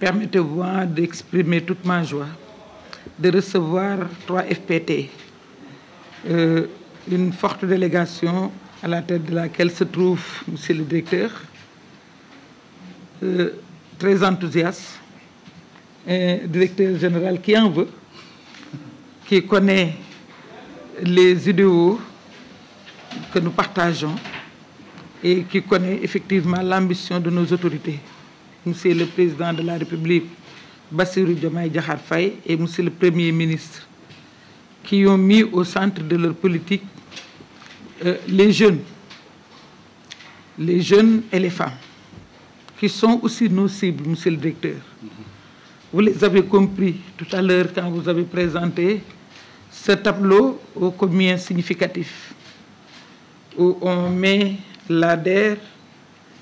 Permettez-moi d'exprimer toute ma joie de recevoir 3 FPT, une forte délégation à la tête de laquelle se trouve Monsieur le directeur, très enthousiaste, un directeur général qui en veut, qui connaît les idéaux que nous partageons et qui connaît effectivement l'ambition de nos autorités. Monsieur le Président de la République, Bassirou Diomaye Diakhar Faye, et Monsieur le Premier ministre, qui ont mis au centre de leur politique les jeunes et les femmes, qui sont aussi nos cibles, Monsieur le directeur. Vous les avez compris tout à l'heure quand vous avez présenté ce tableau ô combien significatif, où on met l'ADER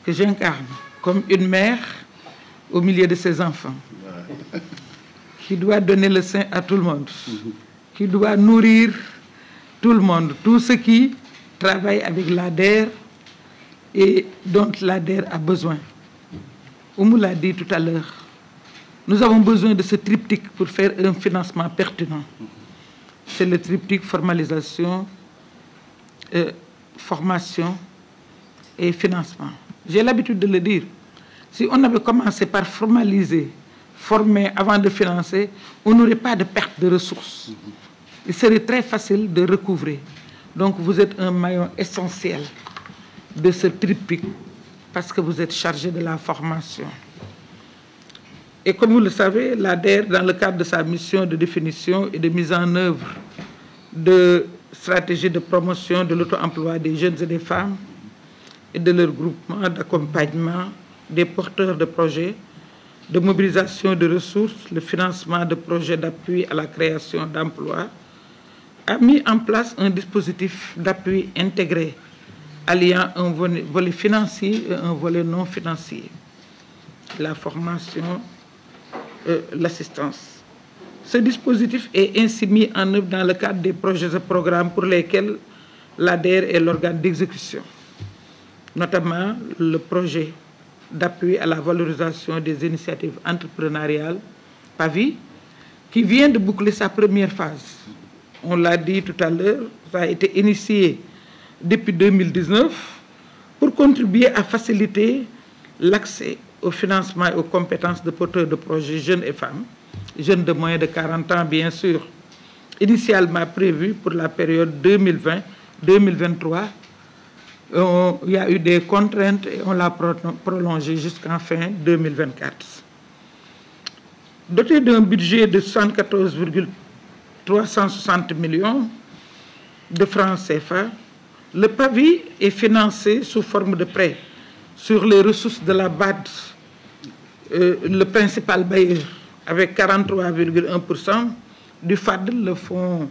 que j'incarne comme une mère au milieu de ses enfants, qui doit donner le sein à tout le monde, qui doit nourrir tout le monde, tous ceux qui travaillent avec l'ADER et dont l'ADER a besoin. Oumou l'a dit tout à l'heure, nous avons besoin de ce triptyque pour faire un financement pertinent. C'est le triptyque formalisation, formation et financement. J'ai l'habitude de le dire. Si on avait commencé par formaliser, former avant de financer, on n'aurait pas de perte de ressources. Il serait très facile de recouvrer. Donc vous êtes un maillon essentiel de ce triptyque parce que vous êtes chargé de la formation. Et comme vous le savez, l'ADER, dans le cadre de sa mission de définition et de mise en œuvre de stratégies de promotion de l'auto-emploi des jeunes et des femmes et de leur groupement d'accompagnement des porteurs de projets, de mobilisation de ressources, le financement de projets d'appui à la création d'emplois, a mis en place un dispositif d'appui intégré, alliant un volet financier et un volet non financier, la formation, l'assistance. Ce dispositif est ainsi mis en œuvre dans le cadre des projets et programmes pour lesquels l'ADER est l'organe d'exécution, notamment le projet d'appui à la valorisation des initiatives entrepreneuriales, PAVI, qui vient de boucler sa première phase. On l'a dit tout à l'heure, ça a été initié depuis 2019 pour contribuer à faciliter l'accès au financement et aux compétences de porteurs de projets jeunes et femmes, jeunes de moins de 40 ans bien sûr, initialement prévu pour la période 2020-2023. Il y a eu des contraintes et on l'a prolongé jusqu'en fin 2024. Doté d'un budget de 74,360 millions de francs CFA, le PAVI est financé sous forme de prêt sur les ressources de la BAD, le principal bailleur, avec 43,1%, du FAD, le Fonds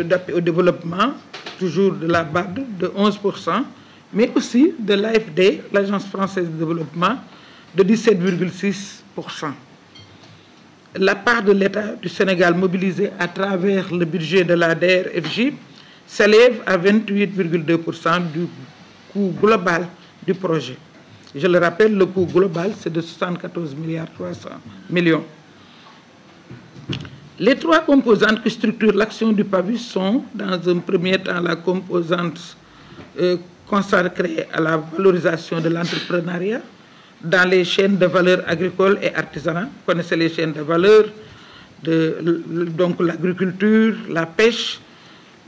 d'appui au développement, toujours de la BAD, de 11%, mais aussi de l'AFD, l'Agence française de développement, de 17,6%. La part de l'État du Sénégal mobilisée à travers le budget de l'ADER-FJ s'élève à 28,2% du coût global du projet. Je le rappelle, le coût global, c'est de 74,3 milliards. Les 3 composantes qui structurent l'action du PAVI sont, dans un premier temps, la composante consacrée à la valorisation de l'entrepreneuriat dans les chaînes de valeur agricoles et artisanales. Vous connaissez les chaînes de valeur, donc l'agriculture, la pêche.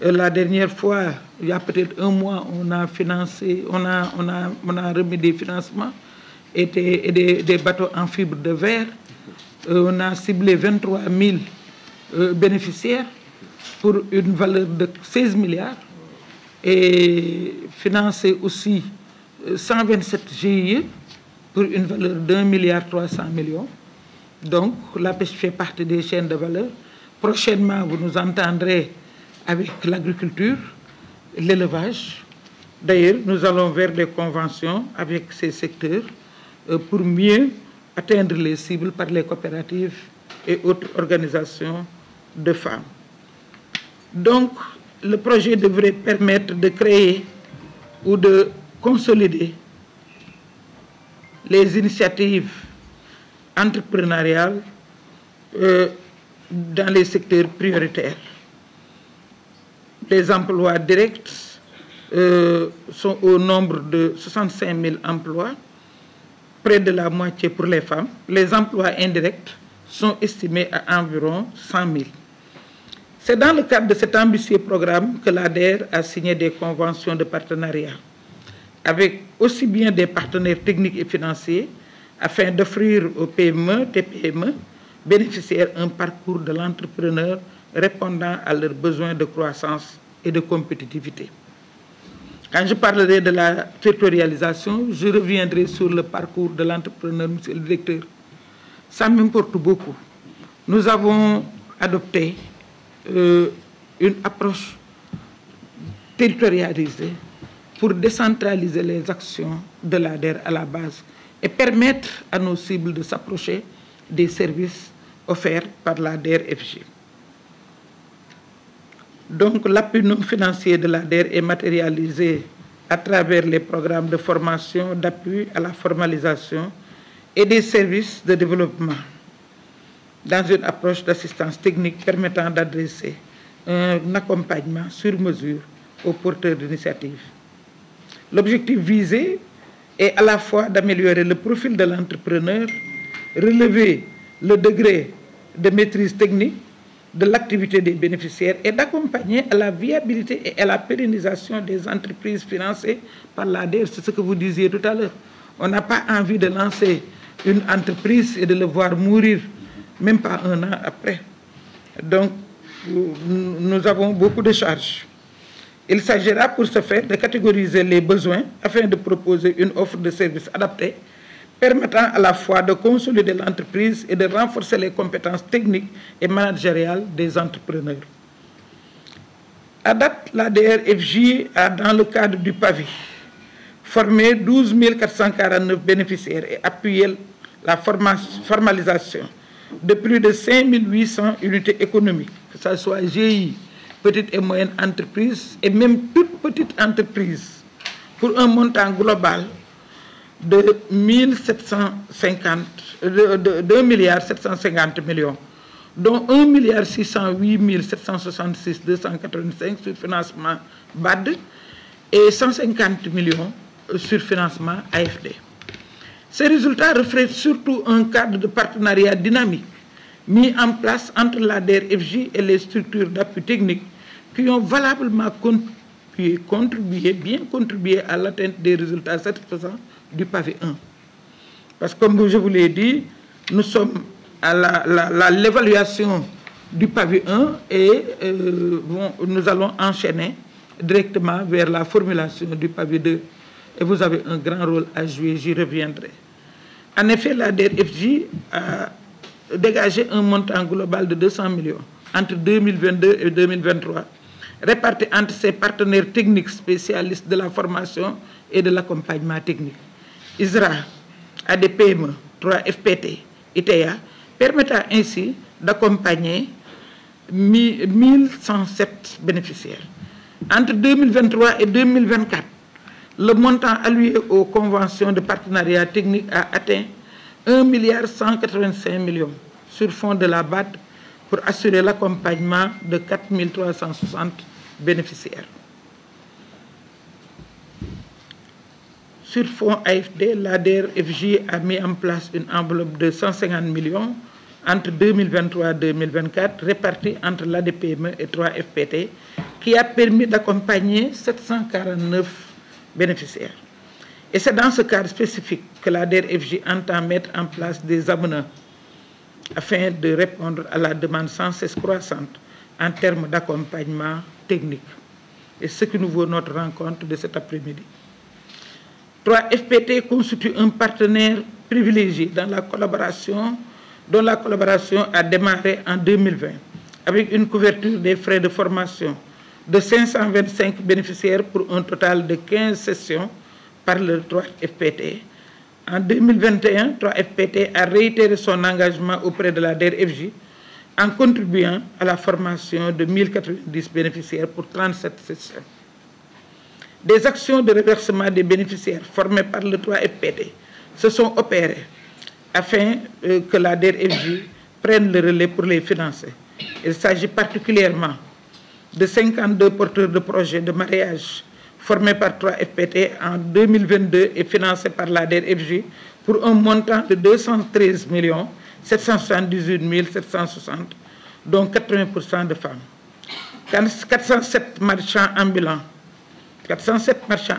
La dernière fois, il y a peut-être un mois, on a financé, on a remis des financements et des bateaux en fibre de verre. On a ciblé 23 000 bénéficiaires pour une valeur de 16 milliards et financer aussi 127 GIE pour une valeur d'1,3 milliard. Donc, la pêche fait partie des chaînes de valeur. Prochainement, vous nous entendrez avec l'agriculture, l'élevage. D'ailleurs, nous allons vers des conventions avec ces secteurs pour mieux atteindre les cibles par les coopératives et autres organisations de femmes. Donc, le projet devrait permettre de créer ou de consolider les initiatives entrepreneuriale dans les secteurs prioritaires. Les emplois directs sont au nombre de 65 000 emplois, près de la moitié pour les femmes. Les emplois indirects sont estimés à environ 100 000. C'est dans le cadre de cet ambitieux programme que l'ADER a signé des conventions de partenariat avec aussi bien des partenaires techniques et financiers afin d'offrir aux PME, TPME, bénéficiaires un parcours de l'entrepreneur répondant à leurs besoins de croissance et de compétitivité. Quand je parlerai de la territorialisation, je reviendrai sur le parcours de l'entrepreneur, monsieur le directeur. Ça m'importe beaucoup. Nous avons adopté une approche territorialisée pour décentraliser les actions de l'ADER à la base et permettre à nos cibles de s'approcher des services offerts par l'ADER-FJ. Donc, l'appui non financier de l'ADER est matérialisé à travers les programmes de formation, d'appui à la formalisation et des services de développement dans une approche d'assistance technique permettant d'adresser un accompagnement sur mesure aux porteurs d'initiatives. L'objectif visé est à la fois d'améliorer le profil de l'entrepreneur, relever le degré de maîtrise technique de l'activité des bénéficiaires et d'accompagner à la viabilité et à la pérennisation des entreprises financées par l'ADER. C'est ce que vous disiez tout à l'heure. On n'a pas envie de lancer une entreprise et de le voir mourir, même pas un an après. Donc, nous avons beaucoup de charges. Il s'agira pour ce faire de catégoriser les besoins afin de proposer une offre de services adaptée, permettant à la fois de consolider l'entreprise et de renforcer les compétences techniques et managériales des entrepreneurs. À date, l'ADER-FJ a, dans le cadre du PAVI, formé 12 449 bénéficiaires et appuyé la formalisation de plus de 5 800 unités économiques, que ce soit GI, petites et moyennes entreprises, et même toutes petites entreprises, pour un montant global de 2 750 millions, dont 1 608 766 285 sur financement BAD et 150 millions sur financement AFD. Ces résultats reflètent surtout un cadre de partenariat dynamique mis en place entre l'ADER-FJ et les structures d'appui technique qui ont valablement bien contribué à l'atteinte des résultats satisfaisants du PAVI 1. Parce que, comme je vous l'ai dit, nous sommes à l'évaluation du PAVI 1 et nous allons enchaîner directement vers la formulation du PAVI 2. Et vous avez un grand rôle à jouer, j'y reviendrai. En effet, l'ADER-FJ a dégagé un montant global de 200 millions entre 2022 et 2023, répartis entre ses partenaires techniques spécialistes de la formation et de l'accompagnement technique. ISRA, ADPME, 3FPT, ITEA, permettant ainsi d'accompagner 1107 bénéficiaires. Entre 2023 et 2024, le montant alloué aux conventions de partenariat technique a atteint 1 185 millions sur fond de la BAD pour assurer l'accompagnement de 4 360 bénéficiaires. Sur fonds AFD, l'ADER-FJ a mis en place une enveloppe de 150 millions entre 2023 et 2024, répartie entre l'ADPME et 3FPT, qui a permis d'accompagner 749 bénéficiaires. Et c'est dans ce cadre spécifique que l'ADER-FJ entend mettre en place des abonnements afin de répondre à la demande sans cesse croissante en termes d'accompagnement technique. Et ce qui nous vaut notre rencontre de cet après-midi. 3FPT constitue un partenaire privilégié dont la collaboration a démarré en 2020 avec une couverture des frais de formation de 525 bénéficiaires pour un total de 15 sessions par le 3FPT. En 2021, 3FPT a réitéré son engagement auprès de la DER-FJ en contribuant à la formation de 1090 bénéficiaires pour 37 sessions. Des actions de reversement des bénéficiaires formés par le 3FPT se sont opérées afin que la DER/FJ prenne le relais pour les financer. Il s'agit particulièrement de 52 porteurs de projets de mariage formés par 3 FPT en 2022 et financés par la DER/FJ pour un montant de 213 778 760, dont 80% de femmes. 407 marchands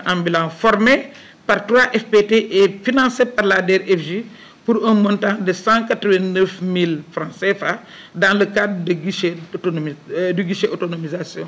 ambulants formés par 3 FPT et financés par la DER/FJ pour un montant de 189 000 francs CFA dans le cadre du guichet autonomisation.